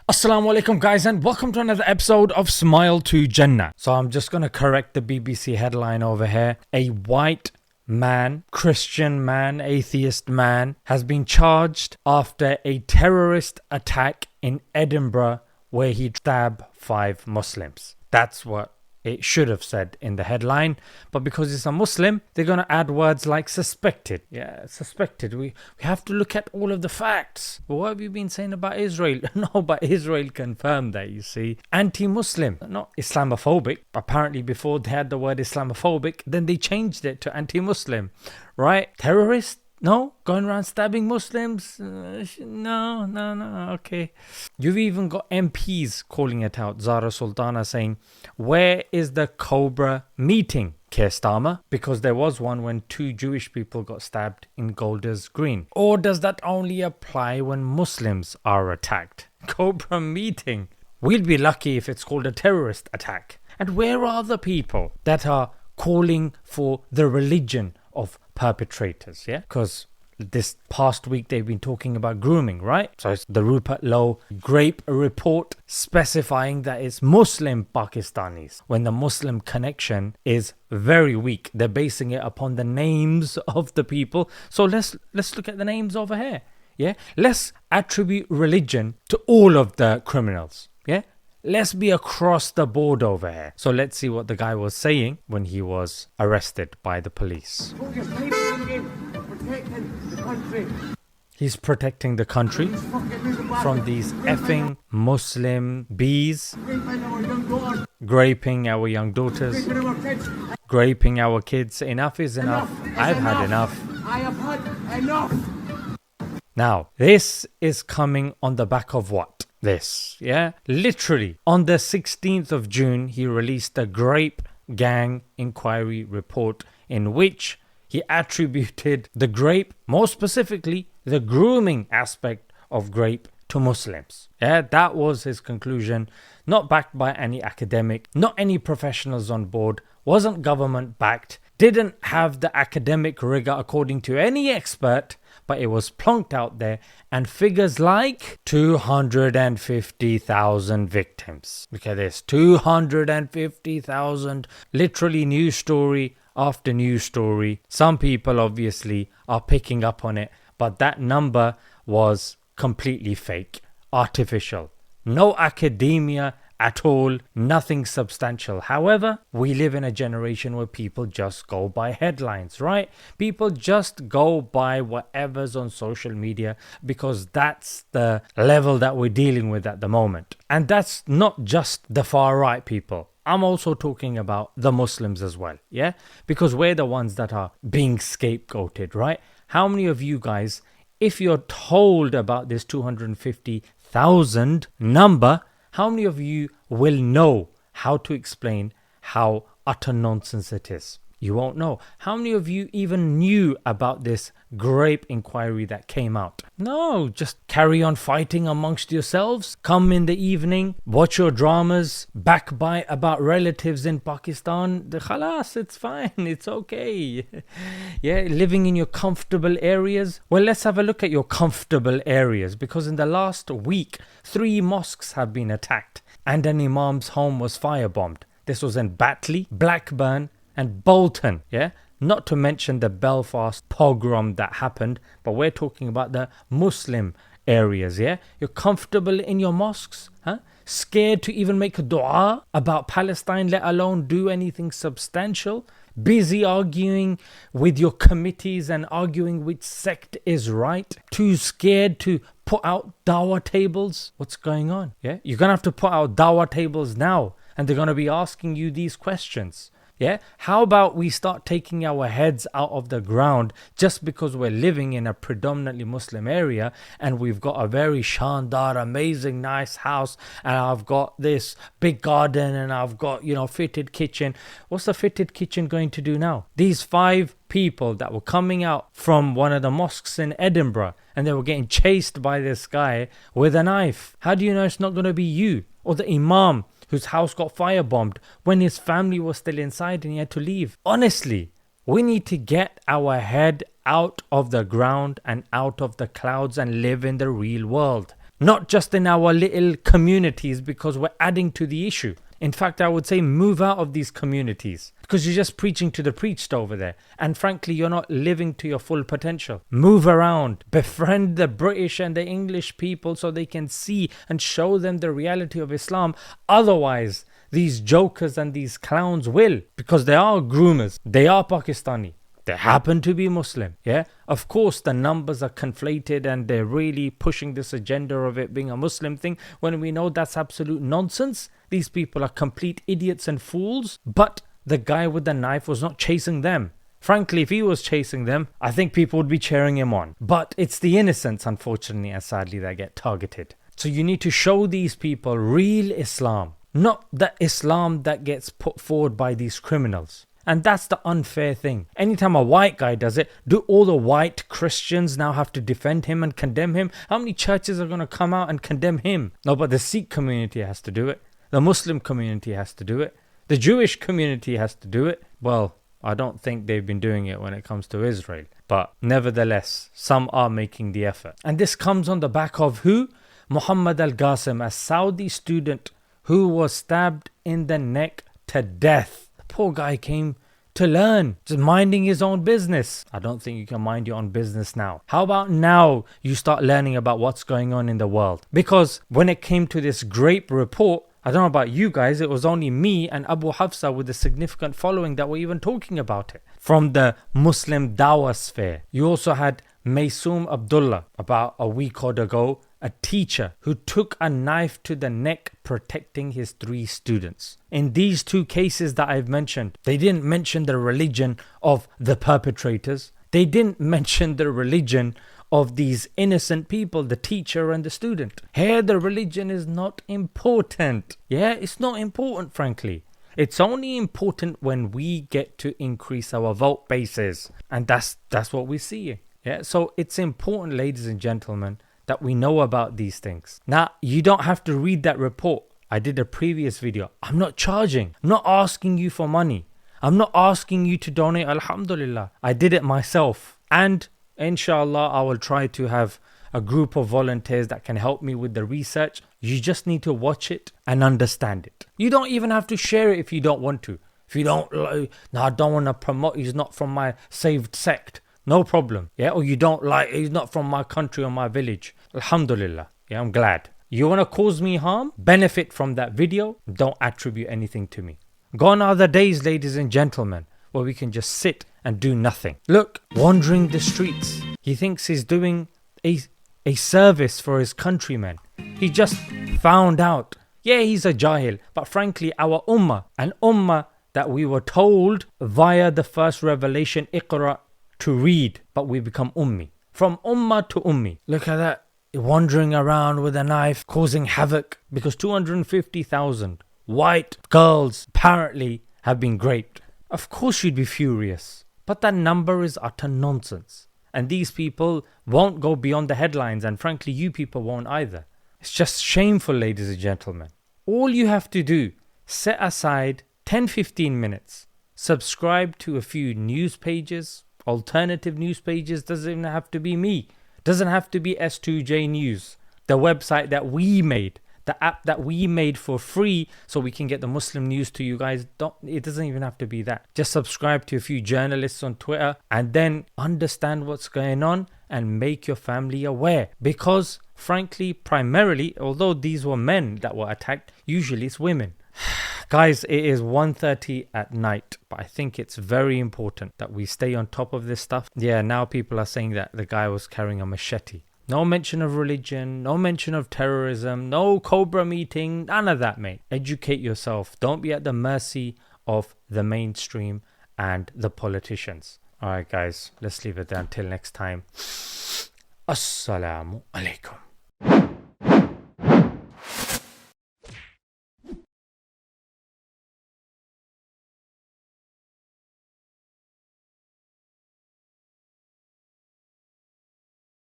Assalamu alaikum guys, and welcome to another episode of Smile to Jannah. So I'm just going to correct the BBC headline over here. A white man, Christian man, atheist man has been charged after a terrorist attack in Edinburgh where he stabbed 5 Muslims. That's what it should have said in the headline, but because it's a Muslim, they're going to add words like suspected. Yeah, suspected. We have to look at all of the facts. Well, what have you been saying about Israel? No, but Israel confirmed that, you see. Anti-Muslim, not Islamophobic. Apparently before they had the word Islamophobic, then they changed it to anti-Muslim, right? Terrorist? No? Going around stabbing Muslims? No, okay. You've even got MPs calling it out. Zara Sultana saying, where is the Cobra meeting, Keir Starmer? Because there was one when 2 Jewish people got stabbed in Golders Green. Or does that only apply when Muslims are attacked? Cobra meeting. We'll be lucky if it's called a terrorist attack. And where are the people that are calling for the religion of perpetrators? Yeah, because this past week they've been talking about grooming, right? So it's the Rupert Lowe Grape report specifying that it's Muslim Pakistanis when the Muslim connection is very weak. They're basing it upon the names of the people. So let's look at the names over here. Yeah, let's attribute religion to all of the criminals. Yeah, let's be across the board over here. So let's see what the guy was saying when he was arrested by the police. He's protecting the country from these effing Muslim bees, graping our young daughters, graping our kids. Enough is enough. I've had enough. I have had enough. Now, this is coming on the back of what? This, yeah? Literally, on the 16th of June, he released a Grape Gang inquiry report in which he attributed the grape, more specifically, the grooming aspect of grape to Muslims. Yeah, that was his conclusion, not backed by any academic, not any professionals on board, wasn't government backed, didn't have the academic rigor according to any expert, but it was plonked out there, and figures like 250,000 victims. Look at this, 250,000, literally news story after news story. Some people obviously are picking up on it, but that number was completely fake, artificial. No academia at all, nothing substantial. However, we live in a generation where people just go by headlines, right? People just go by whatever's on social media because that's the level that we're dealing with at the moment. And that's not just the far right people. I'm also talking about the Muslims as well, yeah? Because we're the ones that are being scapegoated, right? How many of you guys, if you're told about this 250,000 number, how many of you will know how to explain how utter nonsense it is? You won't know. How many of you even knew about this grape inquiry that came out? No, just carry on fighting amongst yourselves. Come in the evening, watch your dramas, backbite about relatives in Pakistan. Khalas, it's fine, it's okay. Yeah, living in your comfortable areas. Well, let's have a look at your comfortable areas, because in the last week, 3 mosques have been attacked and an imam's home was firebombed. This was in Batley, Blackburn, and Bolton, yeah? Not to mention the Belfast pogrom that happened, but we're talking about the Muslim areas, yeah? You're comfortable in your mosques, huh? Scared to even make a dua about Palestine, let alone do anything substantial? Busy arguing with your committees and arguing which sect is right? Too scared to put out dawah tables? What's going on, yeah? You're gonna have to put out dawah tables now, and they're gonna be asking you these questions. Yeah, how about we start taking our heads out of the ground just because we're living in a predominantly Muslim area and we've got a very shandar, amazing, nice house, and I've got this big garden and I've got, fitted kitchen. What's the fitted kitchen going to do now? These 5 people that were coming out from one of the mosques in Edinburgh and they were getting chased by this guy with a knife. How do you know it's not going to be you or the imam whose house got firebombed when his family was still inside and he had to leave? Honestly, we need to get our head out of the ground and out of the clouds and live in the real world. not just in our little communities, because we're adding to the issue. In fact, I would say move out of these communities because you're just preaching to the preached over there. And frankly, you're not living to your full potential. Move around, befriend the British and the English people so they can see and show them the reality of Islam. Otherwise, these jokers and these clowns will, because they are groomers, they are Pakistani. They happen to be Muslim, yeah? Of course, the numbers are conflated and they're really pushing this agenda of it being a Muslim thing when we know that's absolute nonsense. These people are complete idiots and fools. But the guy with the knife was not chasing them. Frankly, if he was chasing them, I think people would be cheering him on. But it's the innocents, unfortunately and sadly, that get targeted. So you need to show these people real Islam, not the Islam that gets put forward by these criminals. And that's the unfair thing. Anytime a white guy does it, do all the white Christians now have to defend him and condemn him? How many churches are going to come out and condemn him? No, but the Sikh community has to do it. The Muslim community has to do it. The Jewish community has to do it. Well, I don't think they've been doing it when it comes to Israel. But nevertheless, some are making the effort. And this comes on the back of who? Muhammad al-Qasim, a Saudi student who was stabbed in the neck to death. Poor guy came to learn, just minding his own business. I don't think you can mind your own business now. How about now you start learning about what's going on in the world? Because when it came to this great report, I don't know about you guys, it was only me and Abu Hafsa with a significant following that were even talking about it. From the Muslim Dawah sphere. You also had Maysoom Abdullah about a week or ago, a teacher who took a knife to the neck protecting his 3 students. In these 2 cases that I've mentioned, they didn't mention the religion of the perpetrators. They didn't mention the religion of these innocent people, the teacher and the student. Here the religion is not important. Yeah, it's not important, frankly. It's only important when we get to increase our vote bases. And that's what we're seeing. Yeah, so it's important, ladies and gentlemen, that we know about these things. Now, you don't have to read that report. I did a previous video. I'm not charging. I'm not asking you for money. I'm not asking you to donate. Alhamdulillah. I did it myself. And inshallah, I will try to have a group of volunteers that can help me with the research. You just need to watch it and understand it. You don't even have to share it if you don't want to. If you don't, no, I don't want to promote, he's not from my saved sect. No problem. Yeah, or you don't like, he's not from my country or my village. Alhamdulillah. Yeah, I'm glad. You want to cause me harm? Benefit from that video? Don't attribute anything to me. Gone are the days, ladies and gentlemen, where we can just sit and do nothing. Look, wandering the streets. He thinks he's doing a service for his countrymen. He just found out. Yeah, he's a jahil. But frankly, our ummah, an ummah that we were told via the first revelation, Iqra, to read, but we become ummi. From ummah to ummi. Look at that. Wandering around with a knife, causing havoc because 250,000 white girls apparently have been raped. Of course you'd be furious. But that number is utter nonsense. And these people won't go beyond the headlines, and frankly you people won't either. It's just shameful, ladies and gentlemen. All you have to do, set aside 10-15 minutes, subscribe to a few news pages, alternative news pages. Doesn't even have to be me. Doesn't have to be S2J News. The website that we made, the app that we made for free so we can get the Muslim news to you guys. It doesn't even have to be that. Just subscribe to a few journalists on Twitter and then understand what's going on and make your family aware. Because frankly, primarily, although these were men that were attacked, usually it's women. Guys, it is 1:30 at night, but I think it's very important that we stay on top of this stuff. Yeah, now people are saying that the guy was carrying a machete. No mention of religion, no mention of terrorism, no Cobra meeting, none of that, mate. Educate yourself. Don't be at the mercy of the mainstream and the politicians. Alright guys, let's leave it there until next time. Assalamu alaikum.